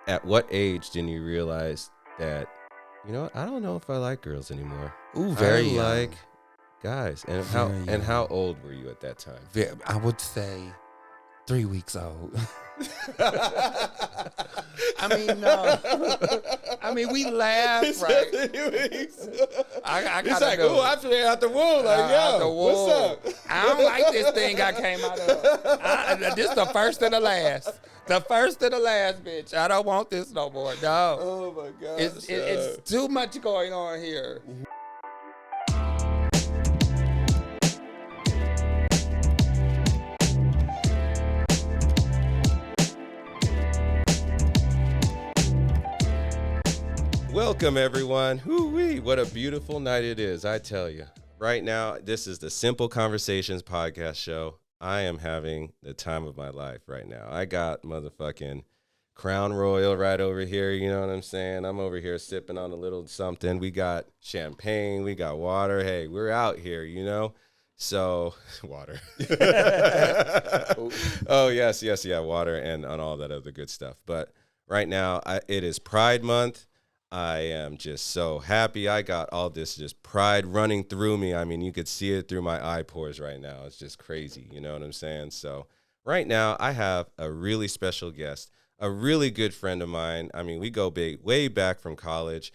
At what age did you realize that, I don't know if I like girls anymore? Ooh, very I young. like guys. And Very young. how old were you at that time? I would say 3 weeks old. I mean, no. I mean, we laugh, right? I He's like, ooh, after they out the womb, like, yo, what's up? I don't like this thing I came out of. This the first and the last. The first and the last, bitch. I don't want this no more. No. Oh, my God. It's too much going on here. Welcome, everyone. Woo-wee, what a beautiful night it is, I tell you. Right now, this is the Simple Conversations podcast show. I am having the time of my life right now. I got motherfucking Crown Royal right over here, you know what I'm saying? I'm over here sipping on a little something. We got champagne, we got water. Hey, we're out here, you know? So, water. Oh, yes, yeah, water and all that other good stuff. But right now, it is Pride Month. I am just so happy. I got all this just pride running through me. I mean, you could see it through my eye pores right now. It's just crazy. You know what I'm saying? So right now I have a really special guest, a really good friend of mine. I mean, we go way back from college.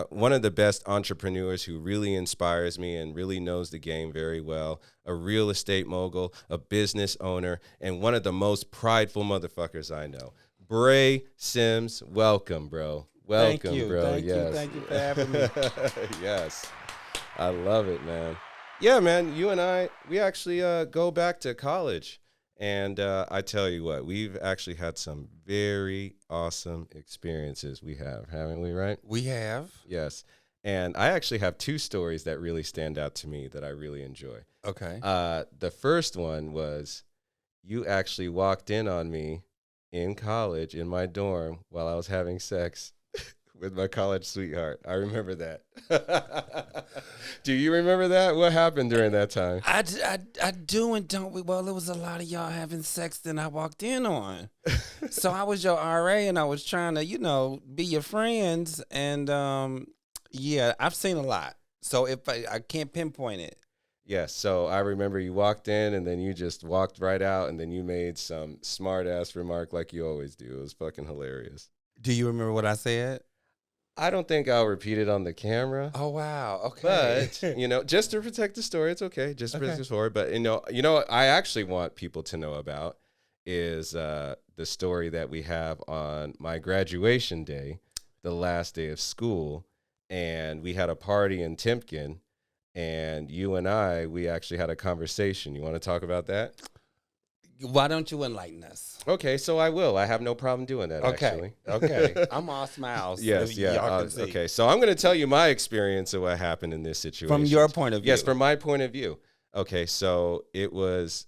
One of the best entrepreneurs who really inspires me and really knows the game very well, a real estate mogul, a business owner, and one of the most prideful motherfuckers I know. Bray Sims, welcome, bro. Welcome, thank you, bro. Thank you for having me. Yes. I love it, man. Yeah, man, you and I, we actually go back to college. And I tell you what, we've actually had some very awesome experiences haven't we, right? We have. Yes. And I actually have two stories that really stand out to me that I really enjoy. Okay. The first one was you actually walked in on me in college in my dorm while I was having sex with my college sweetheart. I remember that. Do you remember that? What happened during that time? I do and don't. Well, there was a lot of y'all having sex that I walked in on. So I was your RA and I was trying to, be your friends. And yeah, I've seen a lot. So if I can't pinpoint it. Yes, so I remember you walked in and then you just walked right out and then you made some smart ass remark like you always do. It was fucking hilarious. Do you remember what I said? I don't think I'll repeat it on the camera. Oh, wow. Okay. But, just to protect the story, it's okay. Just to protect the story. But, what I actually want people to know about is the story that we have on my graduation day, the last day of school. And we had a party in Timpkin. And you and we actually had a conversation. You want to talk about that? Why don't you enlighten us? Okay, so I will. I have no problem doing that, actually. Okay. I'm all smiles. Yes, yeah. Y'all can see. Okay, so I'm going to tell you my experience of what happened in this situation. From your point of view. Yes, from my point of view. Okay, so it was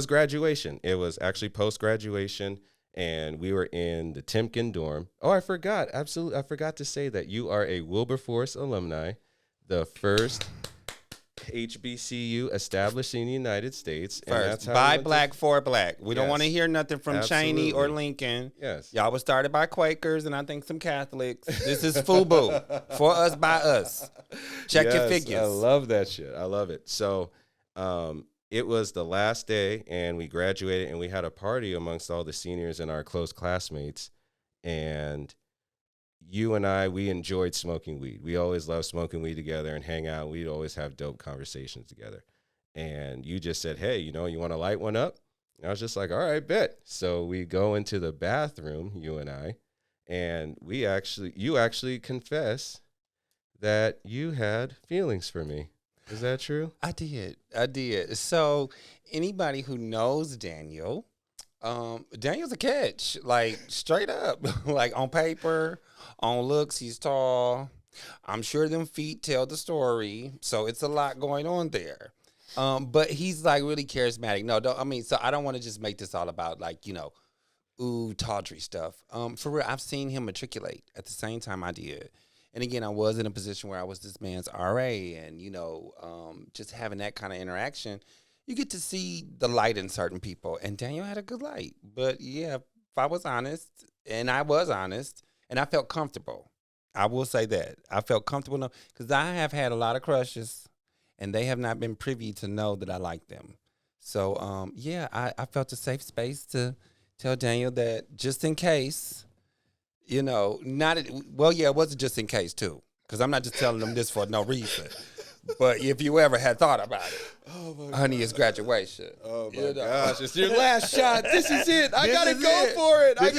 graduation. It was actually post-graduation, and we were in the Timpkin dorm. Oh, I forgot. Absolutely. I forgot to say that you are a Wilberforce alumni, the first HBCU established in the United States. And that's how by black for black. We don't want to hear nothing from Cheney or Lincoln. Yes. Y'all was started by Quakers and I think some Catholics. This is FUBU. For us, by us. Check your figures. I love that shit. I love it. So it was the last day and we graduated and we had a party amongst all the seniors and our close classmates. And you and we enjoyed smoking weed. We always loved smoking weed together and hang out. We'd always have dope conversations together. And you just said, hey, you want to light one up? And I was just like, all right, bet. So we go into the bathroom, you and you actually confess that you had feelings for me. Is that true? I did. So anybody who knows Daniel, Daniel's a catch, like straight up, like on paper, on looks, he's tall. I'm sure them feet tell the story. So it's a lot going on there. But he's like really charismatic. So I don't want to just make this all about tawdry stuff. For real, I've seen him matriculate at the same time I did. And again, I was in a position where I was this man's RA and, just having that kind of interaction. You get to see the light in certain people, and Daniel had a good light. But yeah, I was honest, and I was honest, and I felt comfortable. I will say that I felt comfortable enough because I have had a lot of crushes, and they have not been privy to know that I like them. So, yeah, I felt a safe space to tell Daniel that just in case, not well, yeah, it wasn't just in case too, because I'm not just telling them this for no reason. But if you ever had thought about it, honey, it's graduation. Oh my gosh, it's your last shot. This is it. I gotta go for it. I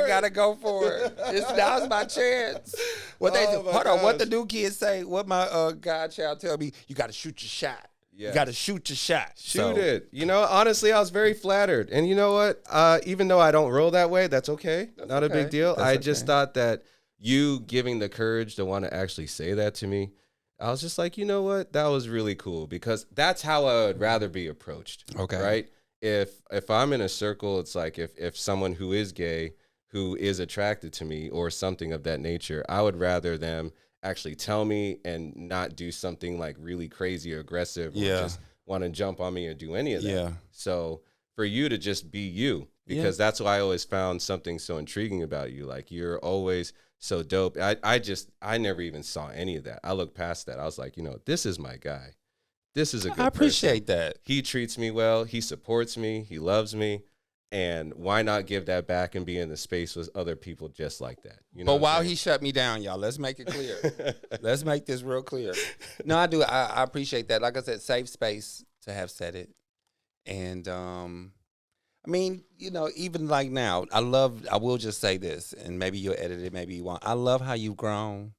gotta go for it. Now's my chance. What hold on, what the new kids say? What my godchild tell me? You gotta shoot your shot. Yes. You gotta shoot your shot. Shoot it. Honestly, I was very flattered. And you know what? Even though I don't roll that way, that's okay. Not a big deal. I just thought that you giving the courage to want to actually say that to me, I was just like, you know what? That was really cool because that's how I would rather be approached. Okay. Right? If I'm in a circle, it's like if someone who is gay, who is attracted to me or something of that nature, I would rather them actually tell me and not do something like really crazy or aggressive or just want to jump on me or do any of that. Yeah. So for you to just be you, because that's why I always found something so intriguing about you. Like you're always so dope. I never even saw any of that. I looked past that. I was like, this is my guy. This is a good person. I appreciate that. He treats me well. He supports me. He loves me. And why not give that back and be in the space with other people just like that? But while he shut me down, y'all, let's make it clear. Let's make this real clear. No, I do. I appreciate that. Like I said, safe space to have said it. And, I mean, even like now, I will just say this, and maybe you'll edit it, maybe you won't. I love how you've grown.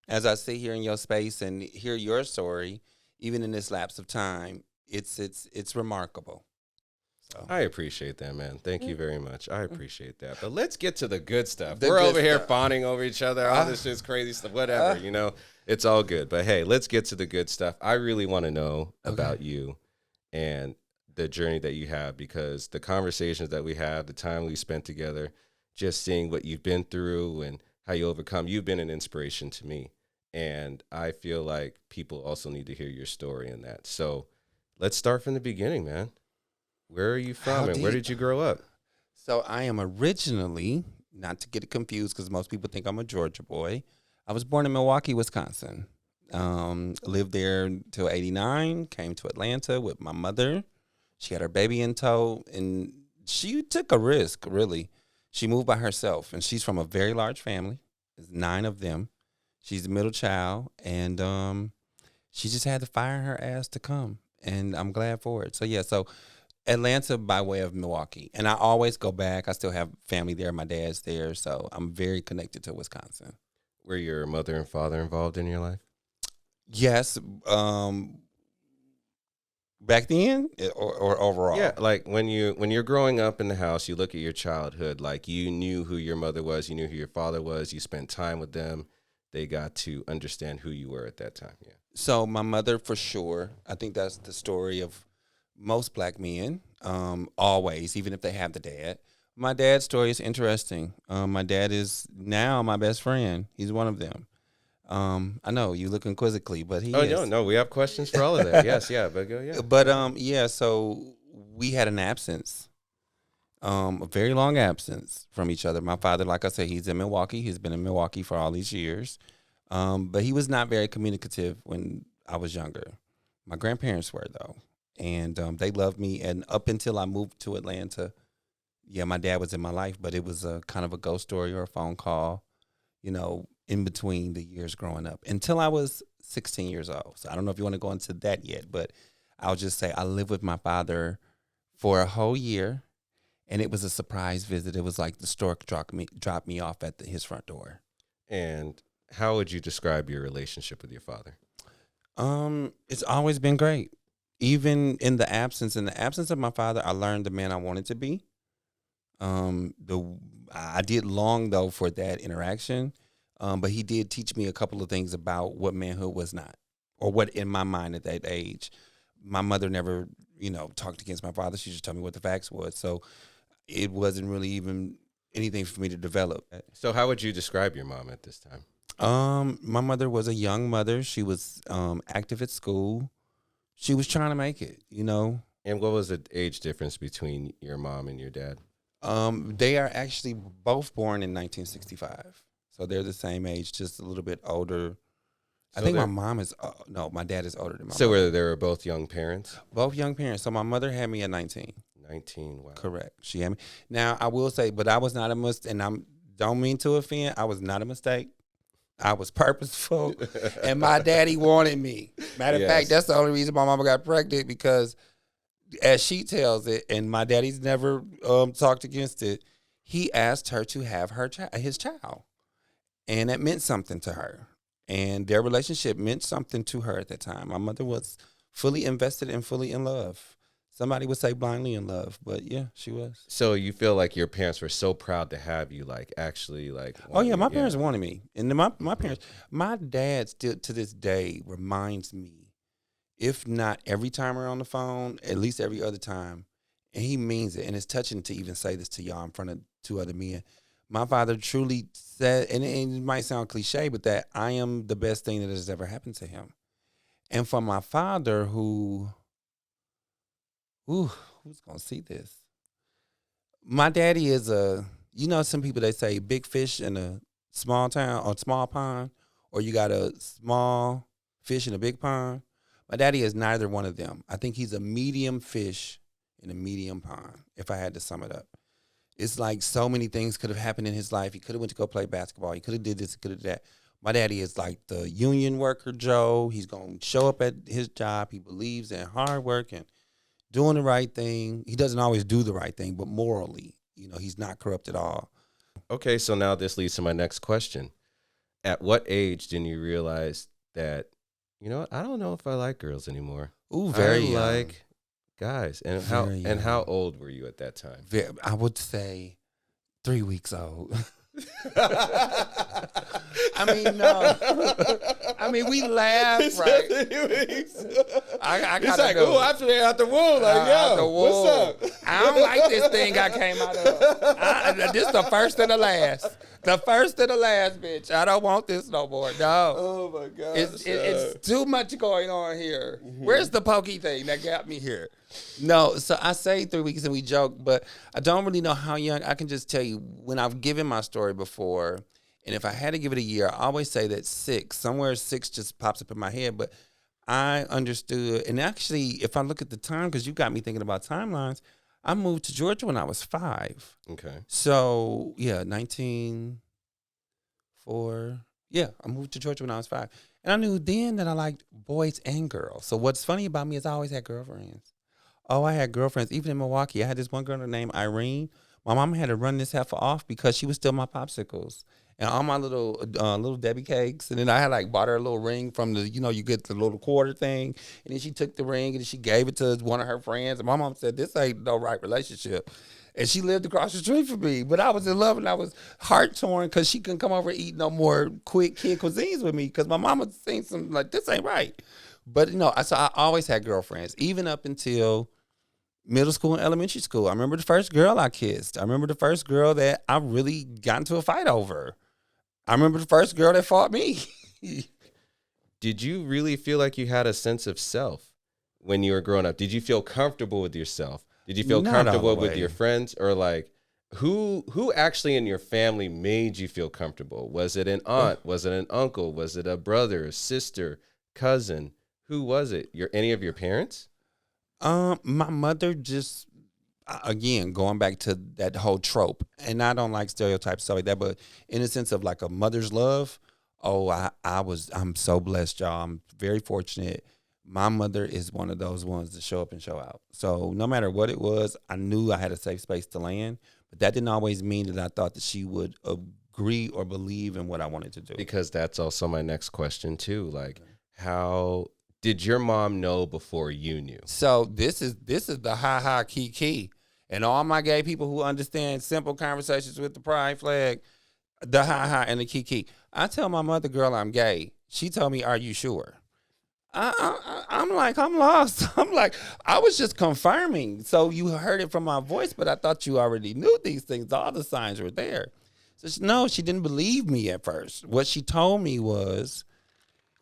As I sit here in your space and hear your story, even in this lapse of time, it's remarkable. So. I appreciate that, man. Thank you very much. I appreciate that. But let's get to the good stuff. We're over here fawning over each other. All this shit's crazy stuff, whatever, It's all good. But, hey, let's get to the good stuff. I really want to know about you and the journey that you have, because the conversations that we have, the time we spent together, just seeing what you've been through and how you overcome, you've been an inspiration to me. And I feel like people also need to hear your story in that. So let's start from the beginning, man. Where are you from and where did you grow up? So I am originally, not to get it confused because most people think I'm a Georgia boy, I was born in Milwaukee, Wisconsin. Lived there until 89, came to Atlanta with my mother. She had her baby in tow, and she took a risk, really. She moved by herself, and she's from a very large family. There's 9 of them. She's the middle child, and she just had the fire in her ass to come, and I'm glad for it. So Atlanta by way of Milwaukee, and I always go back. I still have family there. My dad's there, so I'm very connected to Wisconsin. Were your mother and father involved in your life? Yes. Back then or overall? Yeah, like when you're growing up in the house, you look at your childhood, like you knew who your mother was, you knew who your father was, you spent time with them. They got to understand who you were at that time. Yeah. So my mother, for sure. I think that's the story of most black men, always, even if they have the dad. My dad's story is interesting. My dad is now my best friend. He's one of them. I know you look quizzically, but he is. No, we have questions for all of that. Yes, yeah, but go, yeah. But so we had an absence, a very long absence from each other. My father, like I said, he's in Milwaukee. He's been in Milwaukee for all these years, but he was not very communicative when I was younger. My grandparents were, though, and they loved me. And up until I moved to Atlanta, yeah, my dad was in my life, but it was a kind of a ghost story or a phone call, in between the years growing up until I was 16 years old. So I don't know if you want to go into that yet, but I'll just say I lived with my father for a whole year, and it was a surprise visit. It was like the stork dropped me off at his front door. And how would you describe your relationship with your father? It's always been great. Even in the absence of my father, I learned the man I wanted to be. I did long though for that interaction. But he did teach me a couple of things about what manhood was not, or what in my mind at that age. My mother never, talked against my father. She just told me what the facts was. So it wasn't really even anything for me to develop. So how would you describe your mom at this time? My mother was a young mother. She was active at school. She was trying to make it, And what was the age difference between your mom and your dad? They are actually both born in 1965, so they're the same age, just a little bit older. I So think my they're mom is no, my dad is older than my so mother. they were both young parents. Both young parents. So my mother had me at 19. 19. Wow. Correct. She had me. Now I will say, but I was not a mistake, and I'm don't mean to offend. I was not a mistake. I was purposeful, and my daddy wanted me. Matter of fact, Yes. that's the only reason my mama got pregnant because, as she tells it, and my daddy's never talked against it. He asked her to have his child, and that meant something to her. And their relationship meant something to her at that time. My mother was fully invested and fully in love. Somebody would say blindly in love, but yeah, she was. So you feel like your parents were so proud to have you, like actually, like. Oh yeah, want my you- parents wanted me, and then my parents, my dad still to this day reminds me, if not every time we're on the phone, at least every other time, and he means it. And it's touching to even say this to y'all in front of two other men. My father truly said, and it might sound cliche, but that I am the best thing that has ever happened to him. And for my father, who's gonna see this? My daddy is some people they say big fish in a small town or small pond, or you got a small fish in a big pond. My daddy is neither one of them. I think he's a medium fish in a medium pond, if I had to sum it up. It's like so many things could have happened in his life. He could have went to go play basketball. He could have did this, could have did that. My daddy is like the union worker Joe. He's going to show up at his job. He believes in hard work and doing the right thing. He doesn't always do the right thing, but morally, he's not corrupt at all. Okay, so now this leads to my next question. At what age did you realize that, what, I don't know if I like girls anymore? Ooh, very I young. like guys. And how old were you at that time? I would say 3 weeks old. I mean, no. I mean, we laugh, right? I It's gotta like, know. oh, after they're out the womb, like, Out the yo, what's womb. up? I don't like this thing I came out of. This the first and the last. The first and the last, bitch. I don't want this no more. No. Oh my God. It's too much going on here. Where's the pokey thing that got me here? No, so I say 3 weeks and we joke, but I don't really know how young. I can just tell you when I've given my story before, and if I had to give it a year, I always say that 6. Somewhere 6 just pops up in my head, but I understood. And actually, if I look at the time, because you got me thinking about timelines, I moved to Georgia when I was 5. Okay. So, yeah, 1904. Yeah, I moved to Georgia when I was 5. And I knew then that I liked boys and girls. So what's funny about me is I always had girlfriends. Oh, I had girlfriends. Even in Milwaukee, I had this one girl named Irene. My mom had to run this heifer off because she was still my popsicles. And all my little Debbie cakes. And then I had bought her a little ring from you get the little quarter thing. And then she took the ring and she gave it to one of her friends. And my mom said, this ain't no right relationship. And she lived across the street from me. But I was in love and I was heart torn because she couldn't come over and eat no more quick kid cuisines with me because my mama seen some this ain't right. But so I always had girlfriends, even up until middle school and elementary school. I remember the first girl I kissed. I remember the first girl that I really got into a fight over. I remember the first girl that fought me. Did you really feel like you had a sense of self when you were growing up? Did you feel comfortable with yourself? Did you feel Not all the comfortable with way. your friends, or who actually in your family made you feel comfortable? Was it an aunt? Was it an uncle? Was it a brother, a sister, cousin? Who was it? Any of your parents? My mother just, again, going back to that whole trope, and I don't like stereotypes stuff like that, but in a sense of a mother's love. Oh, I'm so blessed, y'all. I'm very fortunate. My mother is one of those ones to show up and show out. So no matter what it was, I knew I had a safe space to land, but that didn't always mean that I thought that she would agree or believe in what I wanted to do. Because that's also my next question too. How did your mom know before you knew? So this is the ha key. And all my gay people who understand simple conversations with the pride flag, the ha and the key. I tell my mother, girl, I'm gay. She told me, are you sure? I'm lost. I'm like, I was just confirming. So you heard it from my voice, but I thought you already knew these things. All the signs were there. So no, she didn't believe me at first. What she told me was,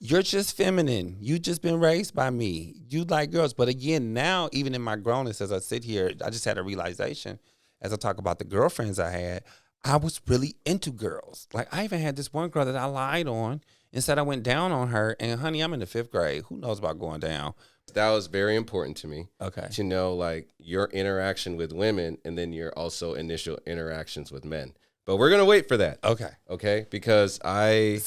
you're just feminine. You just been raised by me. You like girls. But again, now, even in my grownness, as I sit here, I just had a realization. as I talk about the girlfriends I had, I was really into girls. Like I even had this one girl that I lied on and said I went down on her. And honey, I'm in the 5th grade. Who knows about going down? That was very important to me. Okay. To know like your interaction with women and then your also initial interactions with men. But we're gonna wait for that. Okay, because let's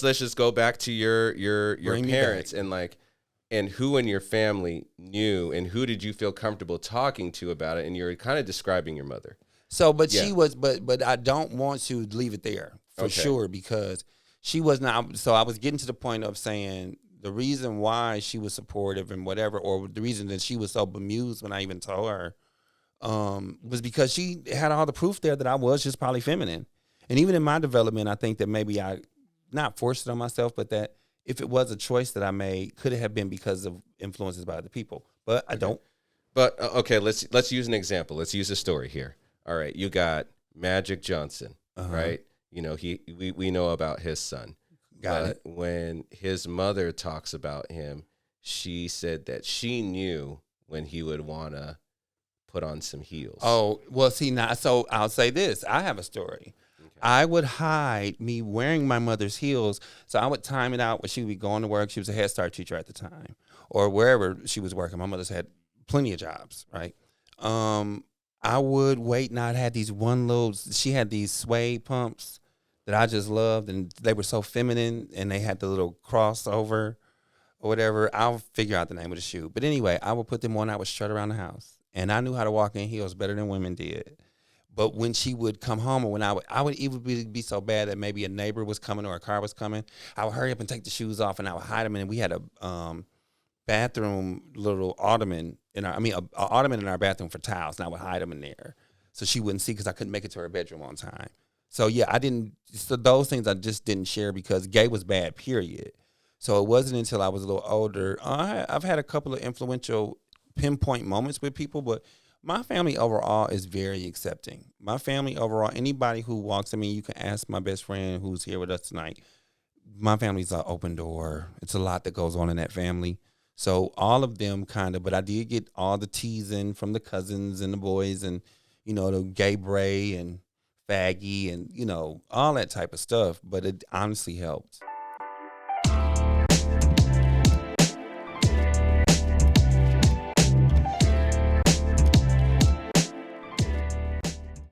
just go back to your parents and like, and who in your family knew and who did you feel comfortable talking to about it, and you're kind of describing your mother. So, but she was, but I don't want to leave it there for sure, because she was not. So I was getting to the point of saying the reason why she was supportive and whatever, or the reason that she was so bemused when I even told her. Was because she had all the proof there that I was just probably feminine. And even in my development, I think that maybe I not forced it on myself, but that if it was a choice that I made, could it have been because of influences by other people? But I don't. But okay, let's use an example. Let's use a story here. All right, you got Magic Johnson, right? You know, we know about his son. Got it. When his mother talks about him, she said that she knew when he would want to put on some heels. Oh, well, see, now, so I'll say this. I have a story. Okay. I would hide me wearing my mother's heels. So I would time it out when she would be going to work. She was a Head Start teacher at the time, or wherever she was working. My mother's had plenty of jobs, right? I would wait, and I'd had she had these suede pumps that I just loved, and they were so feminine, and they had the little crossover or whatever. I'll figure out the name of the shoe. But anyway, I would put them on. I would strut around the house. And I knew how to walk in heels better than women did. But when she would come home, or when I would even be so bad that maybe a neighbor was coming or a car was coming, I would hurry up and take the shoes off, and I would hide them. And we had a bathroom little ottoman a ottoman in our bathroom for towels, and I would hide them in there so she wouldn't see, because I couldn't make it to her bedroom on time. So yeah, so those things I just didn't share because gay was bad, period. So it wasn't until I was a little older. I've had a couple of influential pinpoint moments with people, but my family overall is very accepting. My family overall, anybody who walks, you can ask my best friend who's here with us tonight. My family's an open door. It's a lot that goes on in that family. So all of them but I did get all the teasing from the cousins and the boys and, the gay Bray and faggy and, all that type of stuff. But it honestly helped.